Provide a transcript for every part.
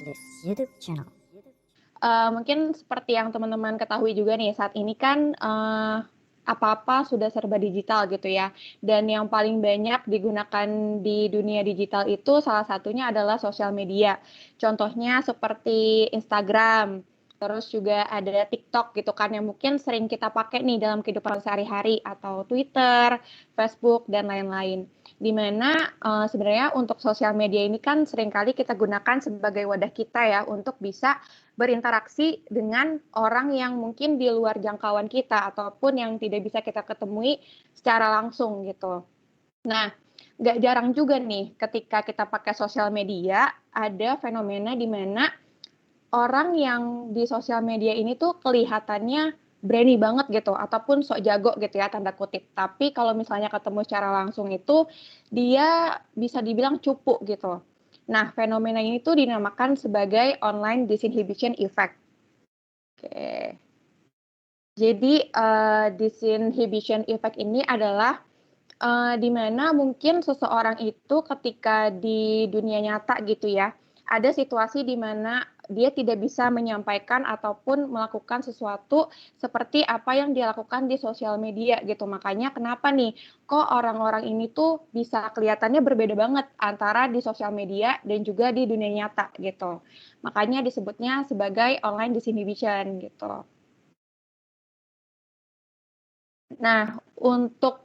this YouTube channel. Mungkin seperti yang teman-teman ketahui juga nih, saat ini kan apa-apa sudah serba digital gitu ya. Dan yang paling banyak digunakan di dunia digital itu salah satunya adalah sosial media. Contohnya seperti Instagram, terus juga ada TikTok gitu kan yang mungkin sering kita pakai nih dalam kehidupan sehari-hari, atau Twitter, Facebook, dan lain-lain. Dimana sebenarnya untuk sosial media ini kan seringkali kita gunakan sebagai wadah kita ya untuk bisa berinteraksi dengan orang yang mungkin di luar jangkauan kita ataupun yang tidak bisa kita ketemui secara langsung gitu. Nah, nggak jarang juga nih ketika kita pakai sosial media ada fenomena di mana orang yang di sosial media ini tuh kelihatannya berani banget gitu ataupun sok jago gitu ya tanda kutip. Tapi kalau misalnya ketemu secara langsung itu dia bisa dibilang cupu gitu. Nah, fenomena ini tuh dinamakan sebagai online disinhibition effect. Oke. Jadi, disinhibition effect ini adalah di mana mungkin seseorang itu ketika di dunia nyata gitu ya, ada situasi di mana dia tidak bisa menyampaikan ataupun melakukan sesuatu seperti apa yang dia lakukan di sosial media gitu. Makanya kenapa nih, kok orang-orang ini tuh bisa kelihatannya berbeda banget antara di sosial media dan juga di dunia nyata gitu. Makanya disebutnya sebagai online disinhibition gitu. Nah, untuk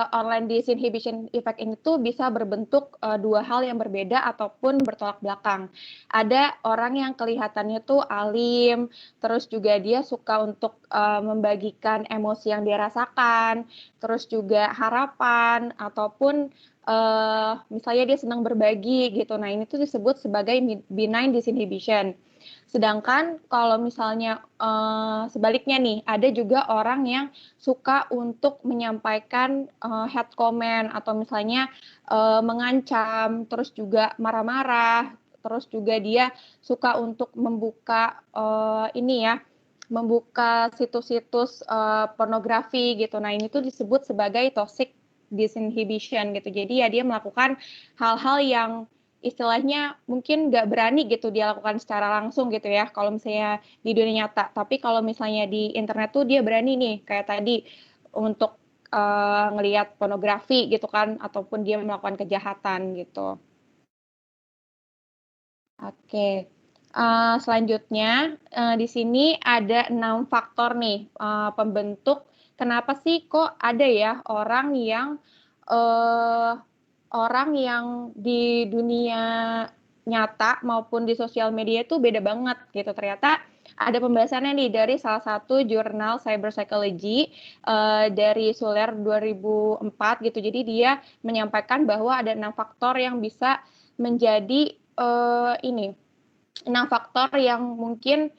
online disinhibition effect ini tuh bisa berbentuk dua hal yang berbeda ataupun bertolak belakang. Ada orang yang kelihatannya tuh alim, terus juga dia suka untuk membagikan emosi yang dia rasakan, terus juga harapan ataupun misalnya dia senang berbagi gitu. Nah, ini tuh disebut sebagai benign disinhibition. Sedangkan kalau misalnya sebaliknya nih, ada juga orang yang suka untuk menyampaikan hate comment atau misalnya mengancam, terus juga marah-marah, terus juga dia suka untuk membuka membuka situs-situs pornografi gitu. Nah, ini tuh disebut sebagai toxic disinhibition gitu. Jadi ya dia melakukan hal-hal yang istilahnya mungkin nggak berani gitu dia lakukan secara langsung gitu ya kalau misalnya di dunia nyata. Tapi kalau misalnya di internet tuh dia berani nih kayak tadi untuk ngelihat pornografi gitu kan ataupun dia melakukan kejahatan gitu. Oke. Selanjutnya di sini ada 6 faktor nih pembentuk kenapa sih kok ada ya uh, orang yang di dunia nyata maupun di sosial media itu beda banget gitu. Ternyata ada pembahasannya nih dari salah satu jurnal cyber psychology dari Suler 2004 gitu. Jadi dia menyampaikan bahwa ada 6 faktor yang bisa menjadi 6 faktor yang mungkin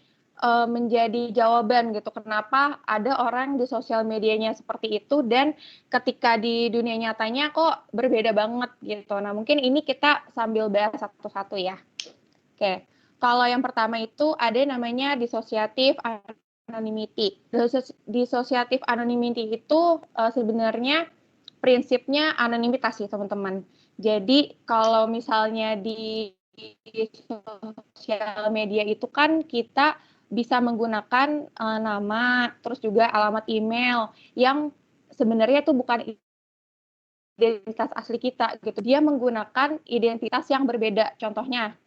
menjadi jawaban gitu kenapa ada orang di sosial medianya seperti itu dan ketika di dunia nyatanya kok berbeda banget gitu. Nah, mungkin ini kita sambil bahas satu-satu ya. Oke. Kalau yang pertama itu ada namanya dissociative anonymity. Dissociative anonymity itu sebenarnya prinsipnya anonimitas sih, teman-teman. Jadi kalau misalnya di sosial media itu kan kita bisa menggunakan nama, terus juga alamat email yang sebenarnya itu bukan identitas asli kita gitu. Dia menggunakan identitas yang berbeda. Contohnya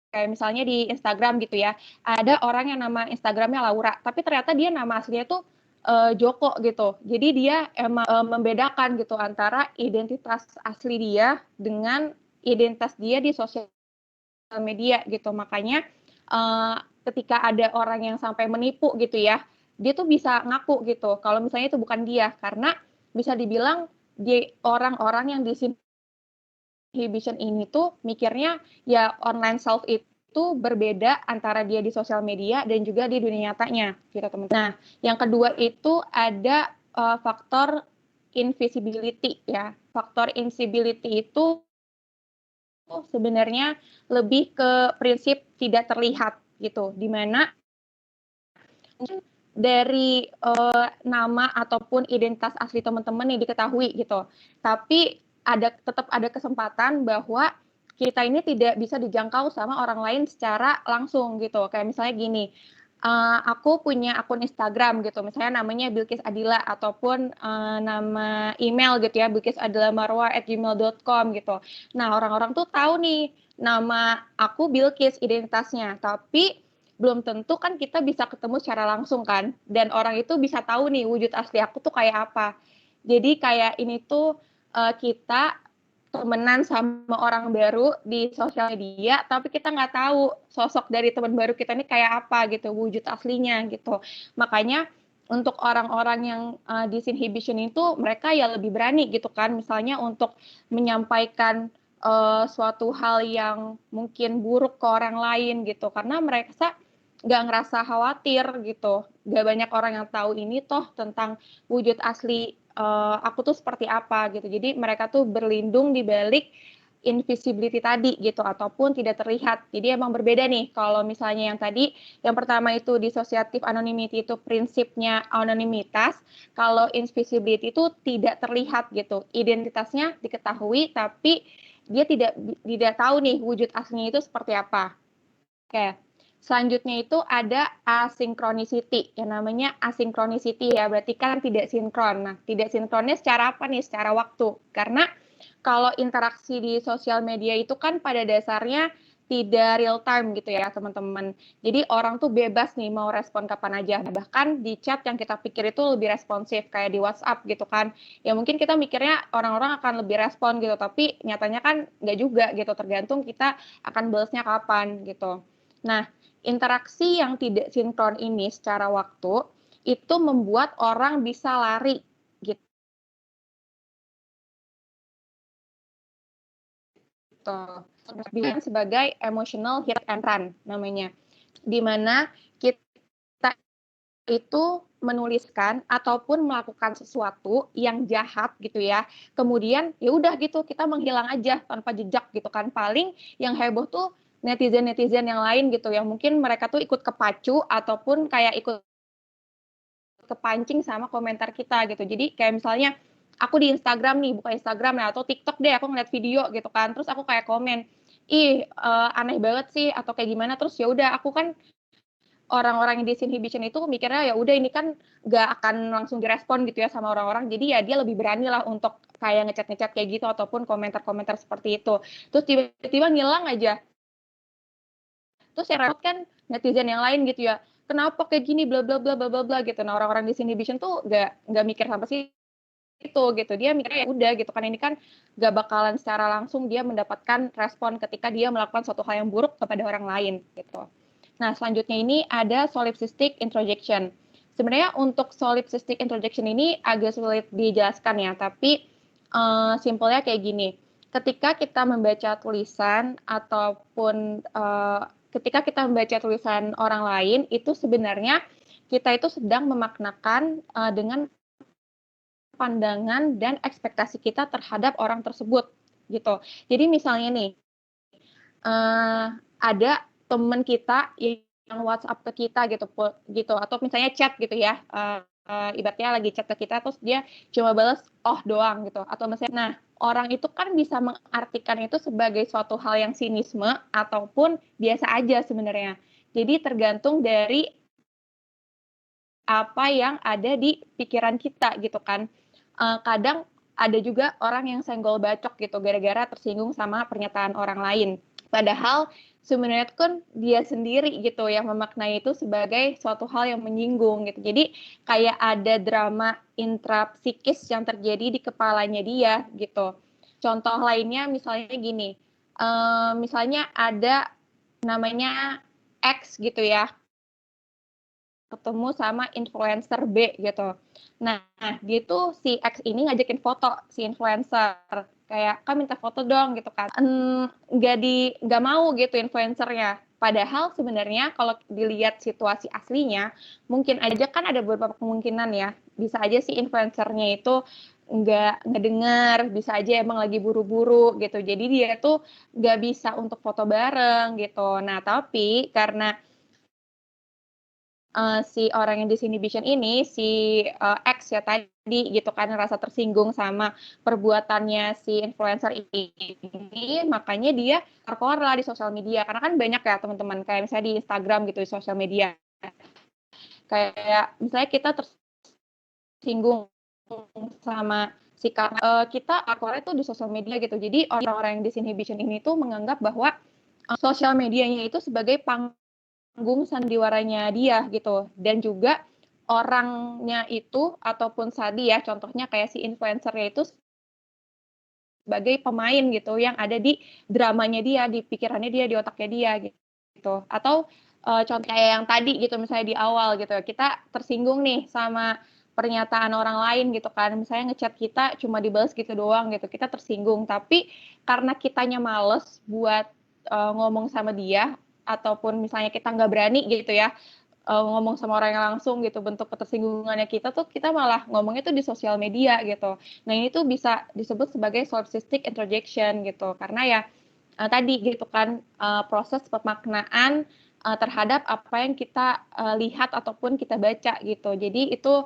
kayak misalnya di Instagram gitu ya, ada orang yang nama Instagramnya Laura, tapi ternyata dia nama aslinya tuh Joko gitu. Jadi dia emang membedakan gitu antara identitas asli dia dengan identitas dia di sosial media gitu. Makanya ketika ada orang yang sampai menipu gitu ya, dia tuh bisa ngaku gitu kalau misalnya itu bukan dia, karena bisa dibilang orang-orang yang disinhibition ini tuh mikirnya ya online self itu berbeda antara dia di sosial media dan juga di dunia nyatanya gitu teman-teman. Nah, yang kedua itu ada faktor invisibility ya. Faktor invisibility itu sebenarnya lebih ke prinsip tidak terlihat gitu, di mana dari nama ataupun identitas asli teman-teman yang diketahui gitu. Tapi tetap ada kesempatan bahwa kita ini tidak bisa dijangkau sama orang lain secara langsung gitu. Kayak misalnya gini, aku punya akun Instagram gitu, misalnya namanya Bilqis Adila ataupun nama email gitu ya, bilqisadila@gmail.com gitu. Nah, orang-orang tuh tahu nih nama aku Bilqis identitasnya, tapi belum tentu kan kita bisa ketemu secara langsung kan, dan orang itu bisa tahu nih wujud asli aku tuh kayak apa. Jadi kayak ini tuh kita temenan sama orang baru di sosial media, tapi kita nggak tahu sosok dari teman baru kita ini kayak apa gitu, wujud aslinya gitu. Makanya untuk orang-orang yang disinhibition itu mereka ya lebih berani gitu kan, misalnya untuk menyampaikan suatu hal yang mungkin buruk ke orang lain gitu, karena mereka nggak ngerasa khawatir gitu. Nggak banyak orang yang tahu ini toh tentang wujud asli aku tuh seperti apa gitu. Jadi mereka tuh berlindung di balik invisibility tadi gitu ataupun tidak terlihat. Jadi emang berbeda nih kalau misalnya yang tadi yang pertama itu dissociative anonymity itu prinsipnya anonimitas, kalau invisibility itu tidak terlihat gitu. Identitasnya diketahui tapi dia tidak tahu nih wujud aslinya itu seperti apa. Oke. Selanjutnya itu ada asynchronicity, yang namanya asynchronicity ya, berarti kan tidak sinkron. Nah, tidak sinkronnya secara apa nih? Secara waktu. Karena kalau interaksi di sosial media itu kan pada dasarnya tidak real time gitu ya, teman-teman. Jadi orang tuh bebas nih mau respon kapan aja. Bahkan di chat yang kita pikir itu lebih responsif, kayak di WhatsApp gitu kan. Ya mungkin kita mikirnya orang-orang akan lebih respon gitu, tapi nyatanya kan nggak juga gitu, tergantung kita akan balasnya kapan gitu. Nah, interaksi yang tidak sinkron ini secara waktu itu membuat orang bisa lari gitu. Disebut sebagai emotional hit and run namanya. Di mana kita itu menuliskan ataupun melakukan sesuatu yang jahat gitu ya. Kemudian ya udah gitu kita menghilang aja tanpa jejak gitu kan. Paling yang heboh tuh netizen-netizen yang lain gitu yang mungkin mereka tuh ikut kepacu ataupun kayak ikut kepancing sama komentar kita gitu. Jadi kayak misalnya aku di Instagram nih, buka Instagram nah atau TikTok deh aku ngeliat video gitu kan. Terus aku kayak komen, "Ih, aneh banget sih," atau kayak gimana. Terus ya udah aku kan orang-orang yang disinhibition itu mikirnya ya udah ini kan nggak akan langsung direspon gitu ya sama orang-orang. Jadi ya dia lebih berani lah untuk kayak ngechat-ngechat kayak gitu ataupun komentar-komentar seperti itu. Terus tiba-tiba ngilang aja. Terus yang repot kan netizen yang lain gitu ya, kenapa kayak gini bla bla bla bla bla bla gitu. Nah orang-orang di Division tuh nggak mikir sampai sih itu gitu. Dia mikirnya ya udah gitu kan ini kan nggak bakalan secara langsung dia mendapatkan respon ketika dia melakukan suatu hal yang buruk kepada orang lain gitu. Nah selanjutnya ini ada solipsistic introjection. Sebenarnya untuk solipsistic introjection ini agak sulit dijelaskan ya, tapi simpelnya kayak gini. Ketika kita membaca tulisan ataupun ketika kita membaca tulisan orang lain itu sebenarnya kita itu sedang memaknakan dengan pandangan dan ekspektasi kita terhadap orang tersebut gitu. Jadi misalnya nih ada teman kita yang WhatsApp ke kita gitu atau misalnya chat gitu ya ibaratnya lagi chat ke kita terus dia cuma balas oh doang gitu atau misalnya nah orang itu kan bisa mengartikan itu sebagai suatu hal yang sinisme ataupun biasa aja sebenarnya. Jadi tergantung dari apa yang ada di pikiran kita gitu kan. Kadang ada juga orang yang senggol bacok gitu gara-gara tersinggung sama pernyataan orang lain. Padahal sebenarnya kan dia sendiri gitu yang memaknai itu sebagai suatu hal yang menyinggung gitu. Jadi kayak ada drama intrapsikis yang terjadi di kepalanya dia gitu. Contoh lainnya misalnya gini, misalnya ada namanya X gitu ya, ketemu sama influencer B gitu. Nah, gitu si X ini ngajakin foto si influencer. Kayak, "Kak minta foto dong," gitu kan. Nggak mau gitu influencernya. Padahal sebenarnya kalau dilihat situasi aslinya, mungkin aja kan ada beberapa kemungkinan ya. Bisa aja si influencernya itu nggak ngedengar, bisa aja emang lagi buru-buru gitu. Jadi dia tuh nggak bisa untuk foto bareng gitu. Nah, tapi karena si orang yang disinhibition ini, si X ya tadi gitu kan ngerasa tersinggung sama perbuatannya si influencer ini, makanya dia terkeluar lah di sosial media. Karena kan banyak ya teman-teman, kayak misalnya di Instagram gitu, di sosial media. Kayak misalnya kita tersinggung sama sikap kita keluarnya tuh di sosial media gitu. Jadi orang-orang yang disinhibition ini tuh menganggap bahwa sosial medianya itu sebagai panggung sandiwaranya dia gitu. Dan juga orangnya itu ataupun tadi ya contohnya kayak si influencer-nya itu sebagai pemain gitu yang ada di dramanya dia, di pikirannya dia, di otaknya dia gitu. Atau contoh kayak yang tadi gitu misalnya di awal gitu, kita tersinggung nih sama pernyataan orang lain gitu kan, misalnya ngechat kita cuma dibalas gitu doang gitu, kita tersinggung. Tapi karena kitanya males buat ngomong sama dia, ataupun misalnya kita nggak berani gitu ya ngomong sama orang yang langsung gitu, bentuk ketersinggungannya kita tuh kita malah ngomongnya tuh di sosial media gitu. Nah ini tuh bisa disebut sebagai solipsistic introjection gitu, karena ya tadi gitu kan proses pemaknaan terhadap apa yang kita lihat ataupun kita baca gitu. Jadi itu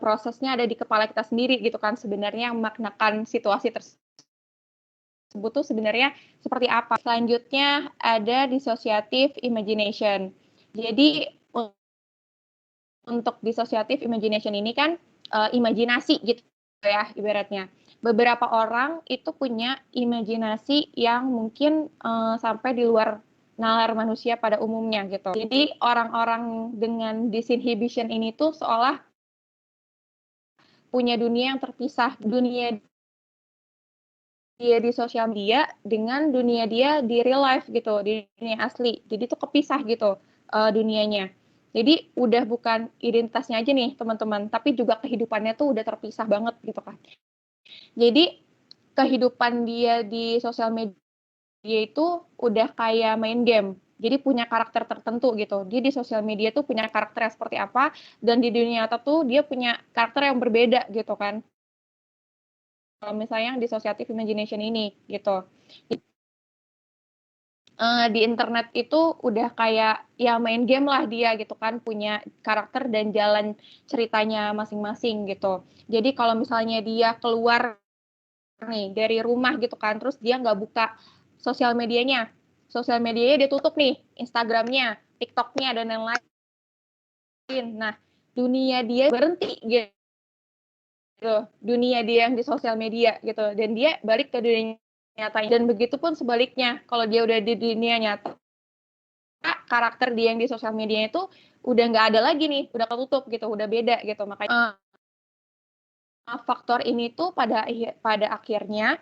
prosesnya ada di kepala kita sendiri gitu kan sebenarnya yang memaknakan situasi tersebut tuh sebenarnya seperti apa. Selanjutnya ada dissociative imagination. Jadi untuk dissociative imagination ini kan imajinasi gitu ya ibaratnya. Beberapa orang itu punya imajinasi yang mungkin sampai di luar nalar manusia pada umumnya gitu. Jadi orang-orang dengan disinhibition ini tuh seolah punya dunia yang terpisah, dunia dia di sosial media dengan dunia dia di real life gitu, di dunia asli. Jadi tuh kepisah gitu dunianya. Jadi udah bukan identitasnya aja nih teman-teman, tapi juga kehidupannya tuh udah terpisah banget gitu kan. Jadi kehidupan dia di sosial media itu udah kayak main game. Jadi punya karakter tertentu gitu. Dia di sosial media tuh punya karakter yang seperti apa, dan di dunia nyata tuh dia punya karakter yang berbeda gitu kan. Kalau misalnya yang dissociative imagination ini gitu. Di internet itu udah kayak ya main game lah dia gitu kan, punya karakter dan jalan ceritanya masing-masing gitu. Jadi kalau misalnya dia keluar nih dari rumah gitu kan, terus dia nggak buka sosial medianya dia tutup nih, Instagramnya, TikToknya dan lain-lain. Nah, dunia dia berhenti gitu, dunia dia yang di sosial media gitu, dan dia balik ke dunia nyata. Dan begitu pun sebaliknya, kalau dia udah di dunia nyata, karakter dia yang di sosial media itu udah nggak ada lagi nih, udah ketutup gitu, udah beda gitu. Makanya faktor ini tuh pada akhirnya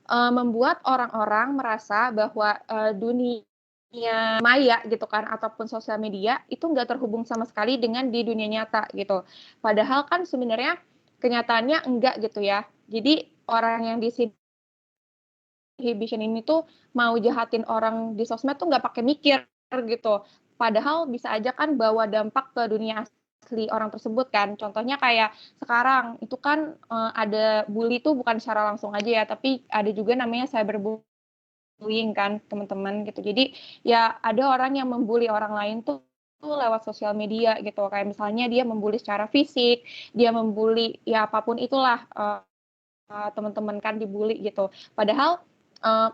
membuat orang-orang merasa bahwa dunia maya gitu kan ataupun sosial media itu nggak terhubung sama sekali dengan di dunia nyata gitu. Padahal kan sebenarnya kenyataannya enggak gitu ya. Jadi orang yang disinhibition ini tuh mau jahatin orang di sosmed tuh nggak pakai mikir gitu. Padahal bisa aja kan bawa dampak ke dunia asli orang tersebut kan. Contohnya kayak sekarang itu kan ada bully tuh bukan secara langsung aja ya, tapi ada juga namanya cyberbullying kan teman-teman gitu. Jadi ya ada orang yang membuli orang lain tuh lewat sosial media gitu. Kayak misalnya dia membuli secara fisik, dia membuli ya apapun itulah teman-teman kan dibully gitu. Padahal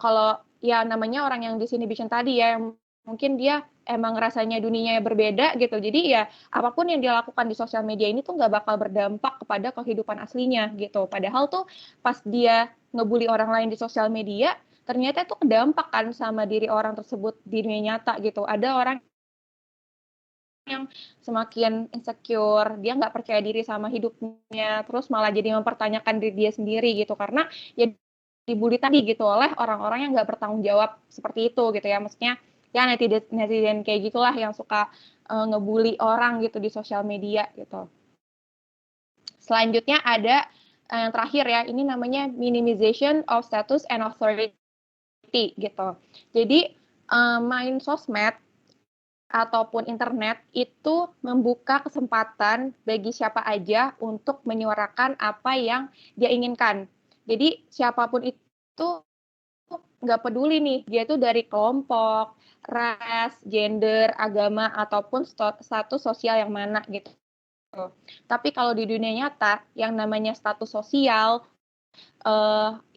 kalau ya namanya orang yang disinhibition tadi ya, yang mungkin dia emang rasanya dunianya berbeda gitu. Jadi ya apapun yang dia lakukan di sosial media ini tuh nggak bakal berdampak kepada kehidupan aslinya gitu. Padahal tuh pas dia ngebully orang lain di sosial media, ternyata itu kedampak kan sama diri orang tersebut di dunia nyata gitu. Ada orang yang semakin insecure, dia nggak percaya diri sama hidupnya, terus malah jadi mempertanyakan diri dia sendiri gitu, karena ya dibully tadi gitu oleh orang-orang yang nggak bertanggung jawab seperti itu gitu ya, maksudnya ya netizen kayak gitulah yang suka ngebully orang gitu di sosial media gitu. Selanjutnya ada yang terakhir ya, ini namanya minimization of status and authority gitu. Jadi main sosmed ataupun internet itu membuka kesempatan bagi siapa aja untuk menyuarakan apa yang dia inginkan. Jadi siapapun itu nggak peduli nih dia tuh dari kelompok, ras, gender, agama ataupun status sosial yang mana gitu. Tapi kalau di dunia nyata yang namanya status sosial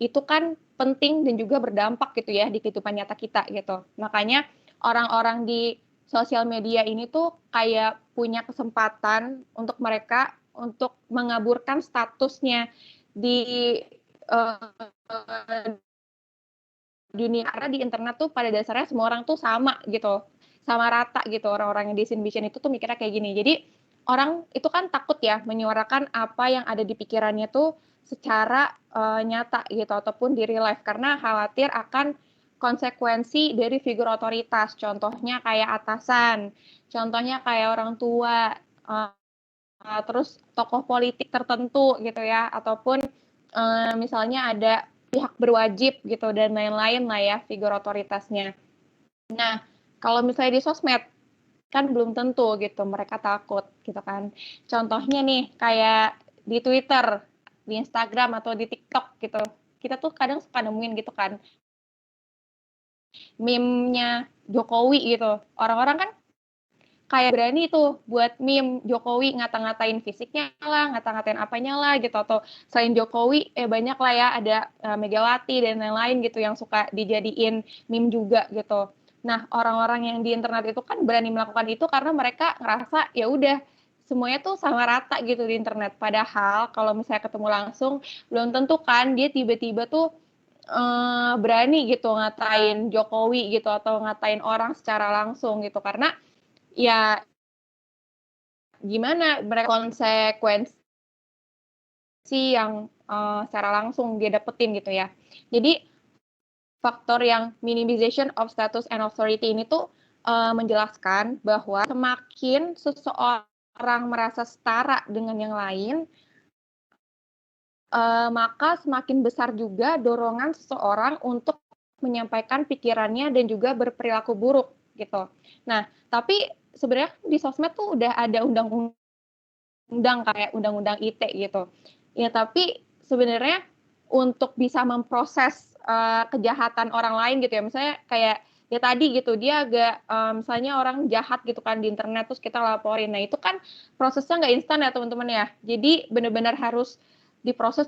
itu kan penting dan juga berdampak gitu ya di kehidupan nyata kita gitu. Makanya orang-orang di sosial media ini tuh kayak punya kesempatan untuk mereka untuk mengaburkan statusnya di dunia, karena di internet tuh pada dasarnya semua orang tuh sama gitu, sama rata gitu. Orang-orang yang di Sinbishen itu tuh mikirnya kayak gini. Jadi orang itu kan takut ya menyuarakan apa yang ada di pikirannya tuh secara nyata gitu ataupun di real life, karena khawatir akan konsekuensi dari figur otoritas. Contohnya kayak atasan, contohnya kayak orang tua, terus tokoh politik tertentu gitu ya, ataupun misalnya ada pihak berwajib gitu dan lain-lain lah ya figur otoritasnya. Nah, kalau misalnya di sosmed kan belum tentu gitu, mereka takut gitu kan. Contohnya nih kayak di Twitter, di Instagram atau di TikTok gitu. Kita tuh kadang suka nemuin gitu kan meme-nya Jokowi gitu. Orang-orang kan kayak berani tuh buat meme Jokowi, ngata-ngatain fisiknya lah, ngata-ngatain apanya lah gitu. Atau selain Jokowi banyak lah ya, ada Megawati dan lain-lain gitu yang suka dijadiin meme juga gitu. Nah, orang-orang yang di internet itu kan berani melakukan itu karena mereka ngerasa ya udah semuanya tuh sama rata gitu di internet. Padahal kalau misalnya ketemu langsung belum tentu kan dia tiba-tiba tuh berani gitu ngatain Jokowi gitu atau ngatain orang secara langsung gitu, karena ya gimana mereka konsekuensi yang secara langsung dia dapetin gitu ya. Jadi faktor yang minimization of status and authority ini tuh menjelaskan bahwa semakin seseorang merasa setara dengan yang lain, maka semakin besar juga dorongan seseorang untuk menyampaikan pikirannya dan juga berperilaku buruk gitu. Nah, tapi sebenarnya di sosmed tuh udah ada undang-undang kayak undang-undang ITE gitu. Ya tapi sebenarnya untuk bisa memproses kejahatan orang lain gitu ya, misalnya kayak ya tadi gitu dia agak misalnya orang jahat gitu kan di internet terus kita laporin. Nah itu kan prosesnya nggak instan ya teman-teman ya. Jadi benar-benar harus diproses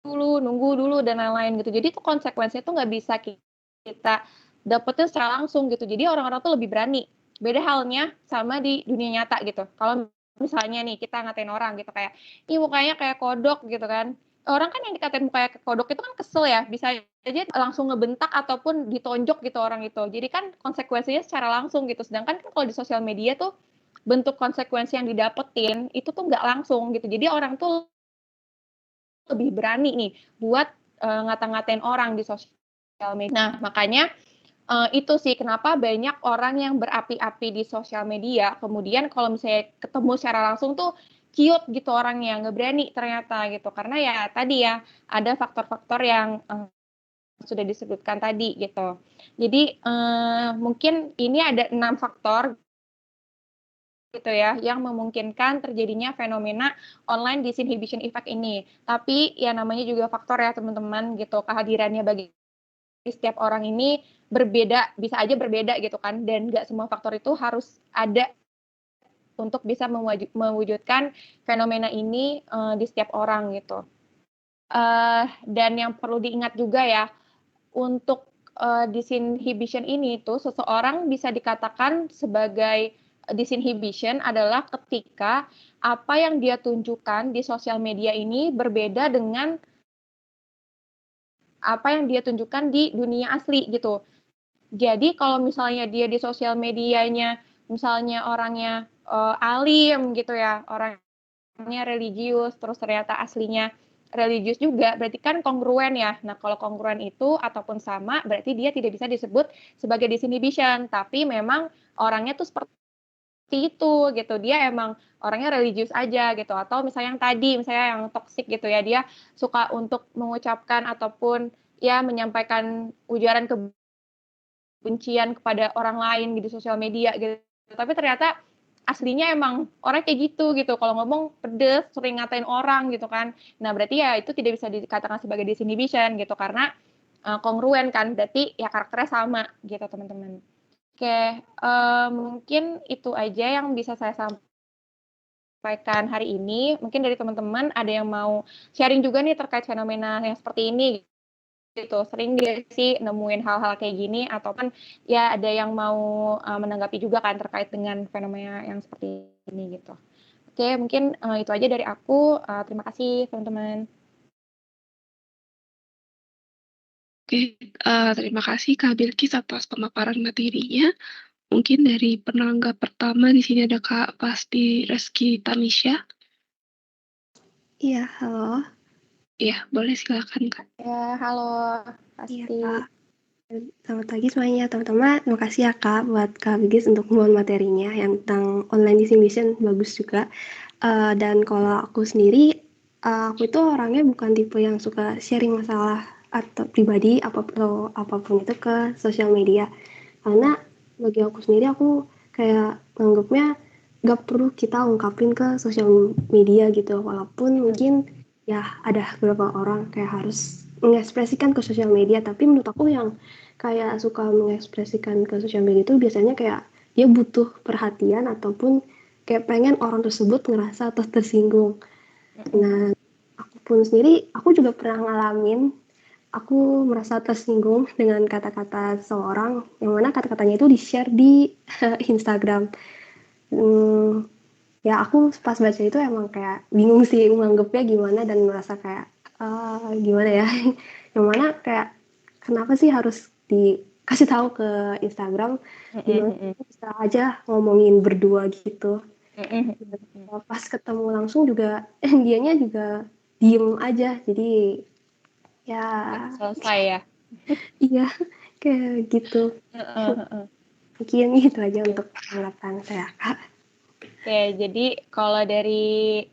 dulu, nunggu dulu dan lain-lain gitu. Jadi itu konsekuensinya tuh nggak bisa kita dapetin secara langsung gitu. Jadi orang-orang tuh lebih berani. Beda halnya sama di dunia nyata gitu. Kalau misalnya nih kita ngatain orang gitu kayak, ih mukanya kayak kodok gitu kan. Orang kan yang dikatain mukanya kayak kodok itu kan kesel ya. Bisa aja langsung ngebentak ataupun ditonjok gitu orang itu. Jadi kan konsekuensinya secara langsung gitu. Sedangkan kan kalau di sosial media tuh bentuk konsekuensi yang didapetin itu tuh nggak langsung gitu. Jadi orang tuh lebih berani nih buat ngata-ngatain orang di sosial media. Nah, makanya itu sih kenapa banyak orang yang berapi-api di sosial media, kemudian kalau misalnya ketemu secara langsung tuh cute gitu orangnya, nggak berani ternyata gitu. Karena ya tadi ya, ada faktor-faktor yang sudah disebutkan tadi gitu. Jadi mungkin ini ada 6 faktor gitu ya, yang memungkinkan terjadinya fenomena online disinhibition effect ini. Tapi ya namanya juga faktor ya teman-teman gitu, kehadirannya bagi setiap orang ini berbeda, bisa aja berbeda gitu kan, dan nggak semua faktor itu harus ada untuk bisa mewujudkan fenomena ini di setiap orang gitu. Dan yang perlu diingat juga ya, untuk disinhibition ini tuh seseorang bisa dikatakan sebagai disinhibition adalah ketika apa yang dia tunjukkan di sosial media ini berbeda dengan apa yang dia tunjukkan di dunia asli gitu. Jadi kalau misalnya dia di sosial medianya misalnya orangnya alim gitu ya, orangnya religius, terus ternyata aslinya religius juga, berarti kan kongruen ya. Nah, kalau kongruen itu ataupun sama, berarti dia tidak bisa disebut sebagai disinhibition, tapi memang orangnya tuh seperti itu gitu. Dia emang orangnya religius aja gitu. Atau misalnya yang tadi, misalnya yang toksik gitu ya, dia suka untuk mengucapkan ataupun ya menyampaikan ujaran kebencian kepada orang lain di sosial media gitu. Tapi ternyata aslinya emang orang kayak gitu. Kalau ngomong pedes, sering ngatain orang gitu kan. Nah, berarti ya itu tidak bisa dikatakan sebagai disinhibition gitu karena kongruen kan, berarti ya karakternya sama gitu teman-teman. Oke, mungkin itu aja yang bisa saya sampaikan hari ini. Mungkin dari teman-teman ada yang mau sharing juga nih terkait fenomena yang seperti ini gitu. Sering dia sih nemuin hal-hal kayak gini ataupun ya ada yang mau menanggapi juga kan terkait dengan fenomena yang seperti ini gitu. Oke, mungkin itu aja dari aku. Terima kasih teman-teman. Oke, terima kasih Kak Bilkis atas pemaparan materinya. Mungkin dari penanggap pertama di sini ada Kak Pasti Reski Tamisha. Iya, halo. Iya, boleh silakan Kak. Ya, halo. Iya, Pasti. Kak. Selamat pagi semuanya, teman-teman. Terima kasih ya, Kak, buat Kak Bigis untuk membuat materinya yang tentang online disinhibition. Bagus juga. Dan kalau aku sendiri, aku itu orangnya bukan tipe yang suka sharing masalah atau pribadi atau apapun itu ke sosial media. Karena bagi aku sendiri, aku kayak menganggapnya gak perlu kita ungkapin ke sosial media gitu. Walaupun mungkin ya ada beberapa orang kayak harus mengekspresikan ke sosial media, tapi menurut aku yang kayak suka mengekspresikan ke sosial media itu biasanya kayak dia butuh perhatian ataupun kayak pengen orang tersebut ngerasa atau tersinggung. Nah, aku pun sendiri, aku juga pernah ngalamin, aku merasa tersinggung dengan kata-kata seseorang, yang mana kata-katanya itu di-share di Instagram. Ya aku pas baca itu emang kayak bingung sih menganggapnya gimana dan merasa kayak gimana ya, yang mana kayak kenapa sih harus dikasih tahu ke Instagram, dimana kita bisa aja ngomongin berdua gitu. Pas ketemu langsung juga dianya juga diem aja, jadi ya Selesai ya. iya kayak gitu. Mungkin gitu aja untuk tanggapan saya, Kak. Oke, jadi kalau dari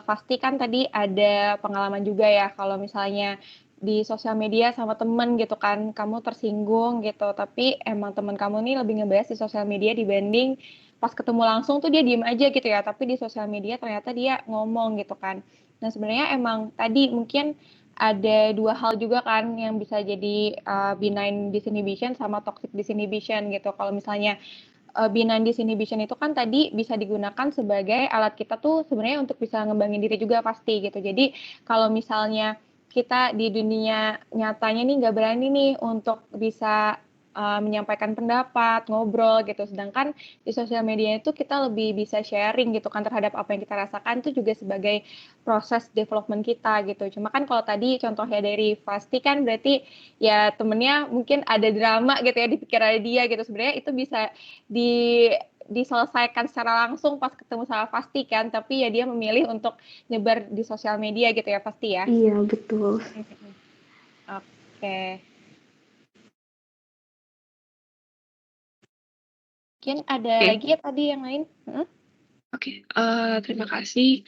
Fasti kan tadi ada pengalaman juga ya kalau misalnya di sosial media sama temen gitu kan, kamu tersinggung gitu, tapi emang temen kamu nih lebih ngebahas di sosial media dibanding pas ketemu langsung tuh dia diem aja gitu ya, tapi di sosial media ternyata dia ngomong gitu kan. Nah sebenarnya emang tadi mungkin ada dua hal juga kan yang bisa jadi benign disinhibition sama toxic disinhibition gitu. Kalau misalnya benign disinhibition itu kan tadi bisa digunakan sebagai alat kita tuh sebenarnya untuk bisa ngembangin diri juga pasti gitu. Jadi kalau misalnya kita di dunia nyatanya nih nggak berani nih untuk bisa menyampaikan pendapat, ngobrol gitu. Sedangkan di sosial media itu kita lebih bisa sharing gitu kan terhadap apa yang kita rasakan itu juga sebagai proses development kita gitu. Cuma kan kalau tadi contohnya dari Fasti kan berarti ya temennya mungkin ada drama gitu ya di pikiran dia gitu. Sebenarnya itu bisa diselesaikan secara langsung pas ketemu sama Fasti kan, tapi ya dia memilih untuk nyebar di sosial media gitu ya Fasti ya. Iya betul. Oke. Mungkin ada lagi ya tadi yang lain? Oke, terima kasih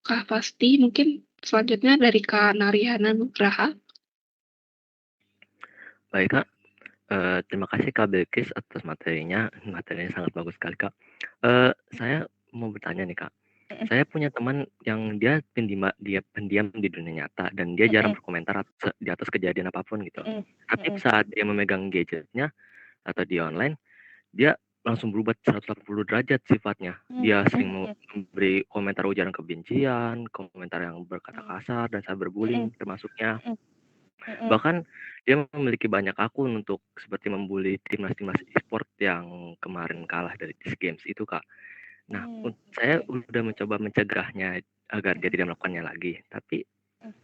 Kak Pasti. Mungkin selanjutnya dari Kak Naryana Nugraha. Baik Kak, terima kasih Kak Bilkis atas materinya. Materinya sangat bagus sekali Kak. Saya mau bertanya nih Kak. Saya punya teman yang dia pendiam di dunia nyata dan dia jarang berkomentar di atas kejadian apapun gitu. Tapi saat dia memegang gadgetnya atau di online, dia langsung berubah 180 derajat sifatnya. Dia sering memberi komentar ujaran kebencian, komentar yang berkata kasar dan cyberbullying termasuknya. Bahkan dia memiliki banyak akun untuk seperti membuli timnas-timnas e-sport yang kemarin kalah dari SEA Games itu Kak. Nah, saya udah mencoba mencegahnya agar dia tidak melakukannya lagi, tapi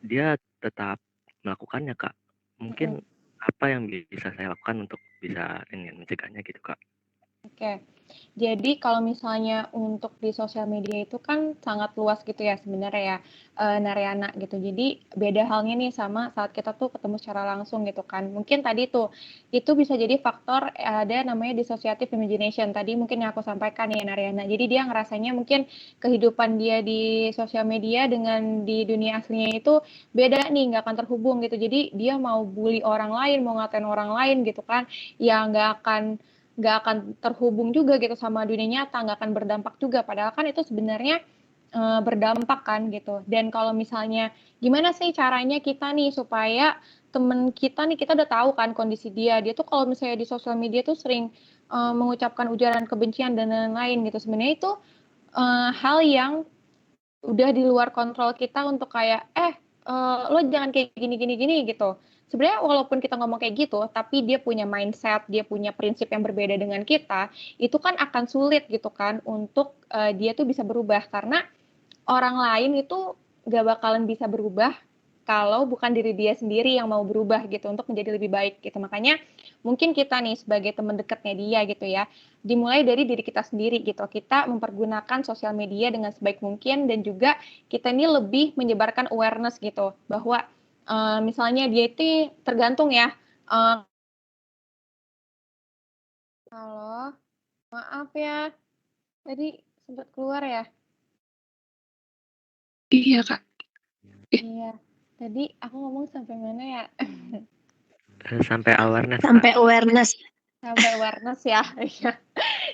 dia tetap melakukannya Kak. Mungkin apa yang bisa saya lakukan untuk bisa mencegahnya gitu Kak? Oke. Jadi kalau misalnya untuk di sosial media itu kan sangat luas gitu ya sebenarnya ya, Naryana gitu. Jadi beda halnya nih sama saat kita tuh ketemu secara langsung gitu kan. Mungkin tadi tuh, itu bisa jadi faktor ada namanya dissociative imagination tadi mungkin yang aku sampaikan ya Naryana. Jadi dia ngerasanya mungkin kehidupan dia di sosial media dengan di dunia aslinya itu beda nih, nggak akan terhubung gitu. Jadi dia mau bully orang lain, mau ngatain orang lain gitu kan, ya nggak akan terhubung juga gitu sama dunia nyata, nggak akan berdampak juga. Padahal kan itu sebenarnya berdampak kan gitu. Dan kalau misalnya gimana sih caranya kita nih supaya temen kita nih, kita udah tahu kan kondisi dia tuh kalau misalnya di sosial media tuh sering mengucapkan ujaran kebencian dan lain-lain gitu. Sebenarnya itu hal yang udah di luar kontrol kita untuk kayak lo jangan kayak gini gitu. Sebenarnya walaupun kita ngomong kayak gitu, tapi dia punya mindset, dia punya prinsip yang berbeda dengan kita, itu kan akan sulit gitu kan untuk dia tuh bisa berubah, karena orang lain itu gak bakalan bisa berubah kalau bukan diri dia sendiri yang mau berubah gitu untuk menjadi lebih baik gitu. Makanya mungkin kita nih sebagai teman dekatnya dia gitu ya, dimulai dari diri kita sendiri gitu. Kita mempergunakan sosial media dengan sebaik mungkin, dan juga kita ini lebih menyebarkan awareness gitu bahwa misalnya dia itu tergantung ya. Halo, maaf ya, tadi sempat keluar ya. Iya, Kak. Iya, tadi aku ngomong sampai mana ya? Sampai awareness, Kak. Sampai awareness. Sampai awareness ya.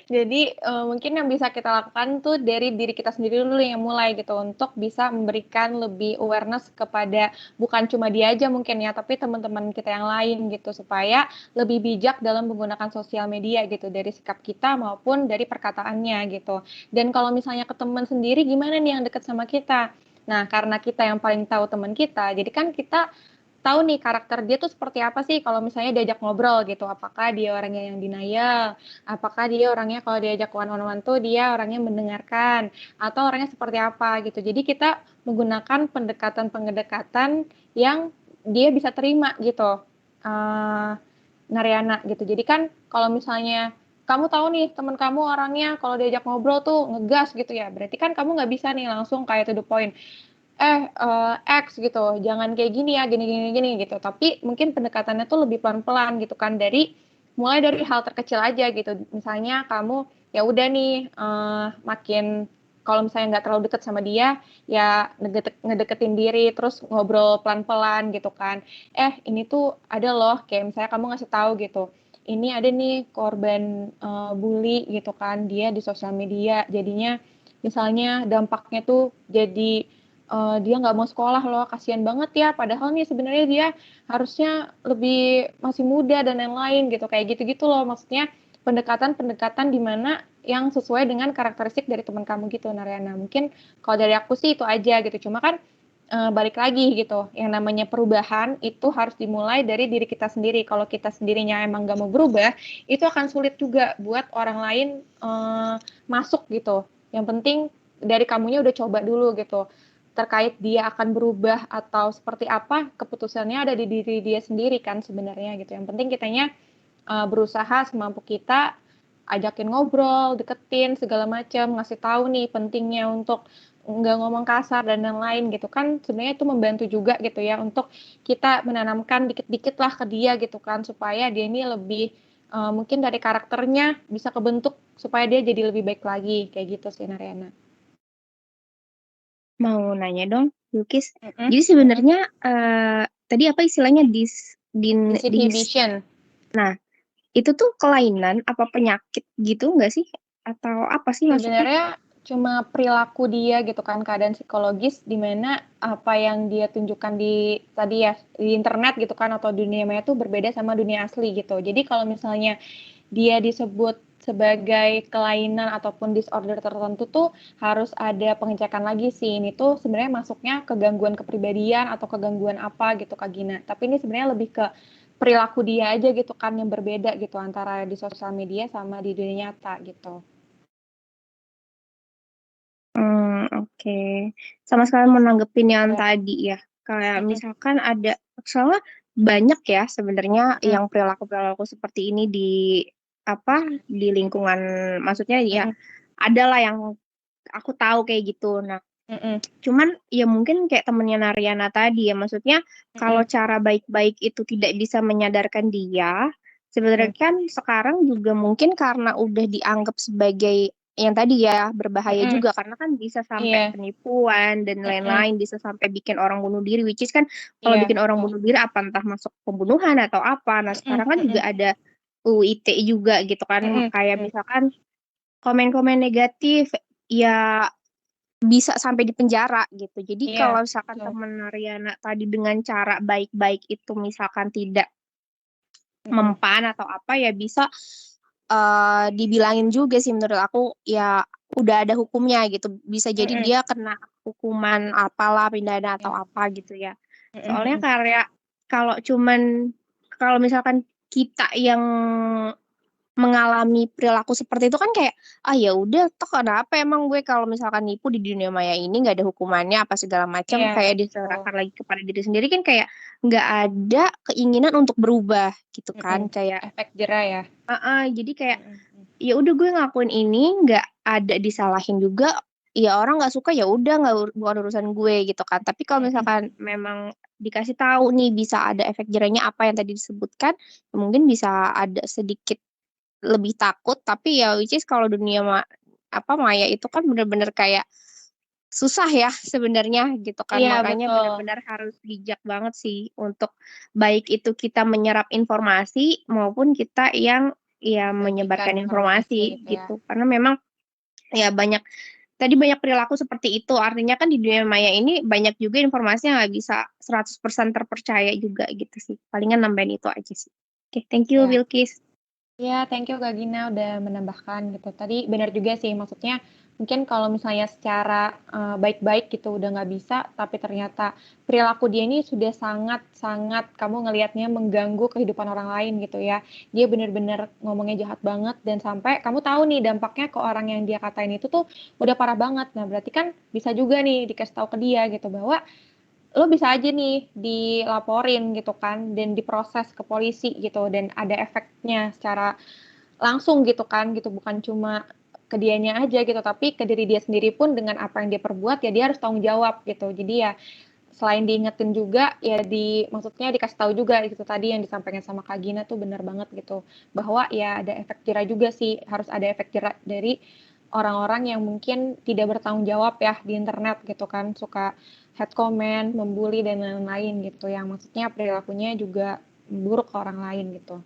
Jadi mungkin yang bisa kita lakukan tuh dari diri kita sendiri dulu yang mulai gitu, untuk bisa memberikan lebih awareness kepada bukan cuma dia aja mungkin ya, tapi teman-teman kita yang lain gitu, supaya lebih bijak dalam menggunakan sosial media gitu, dari sikap kita maupun dari perkataannya gitu. Dan kalau misalnya ke teman sendiri, gimana nih yang dekat sama kita? Nah, karena kita yang paling tahu teman kita, jadi kan kita tahu nih karakter dia tuh seperti apa sih kalau misalnya diajak ngobrol gitu. Apakah dia orangnya yang denial, apakah dia orangnya kalau diajak one on one tuh dia orangnya mendengarkan, atau orangnya seperti apa gitu. Jadi kita menggunakan pendekatan-pendekatan yang dia bisa terima gitu, Nariana gitu. Jadi kan kalau misalnya kamu tahu nih teman kamu orangnya kalau diajak ngobrol tuh ngegas gitu ya, berarti kan kamu nggak bisa nih langsung kayak to the point, X gitu, jangan kayak gini ya, gini gitu. Tapi mungkin pendekatannya tuh lebih pelan-pelan gitu kan, mulai dari hal terkecil aja gitu. Misalnya kamu ya udah nih makin, kalau misalnya nggak terlalu deket sama dia, ya ngedeketin diri, terus ngobrol pelan-pelan gitu kan. Ini tuh ada loh, kayak misalnya kamu ngasih tahu gitu, ini ada nih korban bully gitu kan, dia di sosial media, jadinya misalnya dampaknya tuh jadi dia nggak mau sekolah loh, kasihan banget ya. Padahal nih sebenarnya dia harusnya lebih masih muda dan lain-lain gitu. Kayak gitu-gitu loh, maksudnya pendekatan-pendekatan di mana yang sesuai dengan karakteristik dari teman kamu gitu, Nariana. Mungkin kalau dari aku sih itu aja gitu. Cuma kan balik lagi gitu, yang namanya perubahan itu harus dimulai dari diri kita sendiri. Kalau kita sendirinya emang nggak mau berubah, itu akan sulit juga buat orang lain masuk gitu. Yang penting dari kamunya udah coba dulu gitu. Terkait dia akan berubah atau seperti apa, keputusannya ada di diri dia sendiri kan sebenarnya gitu. Yang penting kitanya berusaha semampu kita, ajakin ngobrol, deketin segala macam, ngasih tahu nih pentingnya untuk nggak ngomong kasar dan lain-lain gitu kan. Sebenarnya itu membantu juga gitu ya, untuk kita menanamkan dikit-dikit lah ke dia gitu kan, supaya dia ini lebih mungkin dari karakternya bisa kebentuk supaya dia jadi lebih baik lagi, kayak gitu sih Nariana. Mau nanya dong, Lukis. Jadi sebenarnya tadi apa istilahnya Disinhibition. Nah, itu tuh kelainan apa penyakit gitu nggak sih? Atau apa sih maksudnya? Sebenarnya cuma perilaku dia gitu kan, keadaan psikologis di mana apa yang dia tunjukkan di tadi ya di internet gitu kan, atau dunia maya tuh berbeda sama dunia asli gitu. Jadi kalau misalnya dia disebut sebagai kelainan ataupun disorder tertentu tuh harus ada pengecekan lagi sih. Ini tuh sebenarnya masuknya ke gangguan kepribadian atau ke gangguan apa gitu Kak Gina. Tapi ini sebenarnya lebih ke perilaku dia aja gitu kan, yang berbeda gitu antara di sosial media sama di dunia nyata gitu. Oke. Sama sekali mau nanggepin yang tadi ya. Kayak misalkan ada, soalnya banyak ya sebenarnya yang perilaku-perilaku seperti ini di lingkungan, maksudnya ya adalah yang aku tahu kayak gitu. Nah, cuman ya mungkin kayak temennya Nariana tadi ya, maksudnya kalau cara baik-baik itu tidak bisa menyadarkan dia, sebenarnya kan sekarang juga mungkin karena udah dianggap sebagai yang tadi ya berbahaya juga, karena kan bisa sampai penipuan dan lain-lain, bisa sampai bikin orang bunuh diri, which is kan kalau bikin orang bunuh diri apa entah masuk pembunuhan atau apa. Nah sekarang kan juga ada UU ITE juga gitu kan, kayak misalkan komen-komen negatif ya bisa sampai di penjara gitu. Jadi Iya, kalau misalkan betul. teman Riana tadi dengan cara baik-baik itu misalkan tidak mempan atau apa ya bisa dibilangin juga sih menurut aku ya udah ada hukumnya gitu. Bisa jadi Mm-mm. dia kena hukuman apalah pidana atau Iya. apa gitu ya. Soalnya Mm-mm. karya kalau misalkan kita yang mengalami perilaku seperti itu kan kayak ya udah toh kenapa emang gue kalau misalkan nipu di dunia maya ini nggak ada hukumannya apa segala macam Iya, kayak betul. diserahkan lagi kepada diri sendiri kan kayak nggak ada keinginan untuk berubah gitu kan Mm-mm. kayak Efek jera ya. jadi kayak Mm-mm. ya udah gue ngelakuin ini nggak ada disalahin juga ya orang nggak suka ya udah nggak bukan urusan gue gitu kan tapi kalau Mm-mm. misalkan memang dikasih tahu nih bisa ada efek jerahnya apa yang tadi disebutkan ya mungkin bisa ada sedikit lebih takut tapi ya which is kalau dunia maya itu kan bener-bener kayak susah ya sebenarnya gitu kan Iya, makanya betul. benar-benar harus bijak banget sih untuk baik itu kita menyerap informasi maupun kita yang ya Bagikan menyebarkan informasi informasi gitu ya. gitu karena memang ya banyak tadi banyak perilaku seperti itu artinya kan di dunia maya ini banyak juga informasi yang nggak bisa 100% terpercaya juga gitu sih palingan nambahin itu aja sih oke thank you Ya. Wilkis. Ya, thank you Kak Gina udah menambahkan gitu. Tadi benar juga sih, maksudnya mungkin kalau misalnya secara baik-baik gitu udah nggak bisa, tapi ternyata perilaku dia ini sudah sangat-sangat kamu ngelihatnya mengganggu kehidupan orang lain gitu ya. Dia benar-benar ngomongnya jahat banget dan sampai kamu tahu nih dampaknya ke orang yang dia katain itu tuh udah parah banget. Nah, berarti kan bisa juga nih dikasih tahu ke dia gitu bahwa lo bisa aja nih dilaporin gitu kan dan diproses ke polisi gitu dan ada efeknya secara langsung gitu kan gitu bukan cuma ke dianya aja gitu tapi ke diri dia sendiri pun dengan apa yang dia perbuat ya dia harus tanggung jawab gitu jadi ya selain diingetin juga ya maksudnya dikasih tahu juga gitu tadi yang disampaikan sama Kak Gina tuh benar banget gitu bahwa ya ada efek jera juga sih harus ada efek jera dari orang-orang yang mungkin tidak bertanggung jawab ya di internet gitu kan suka head comment, membuli dan lain-lain gitu yang maksudnya perilakunya juga buruk ke orang lain gitu.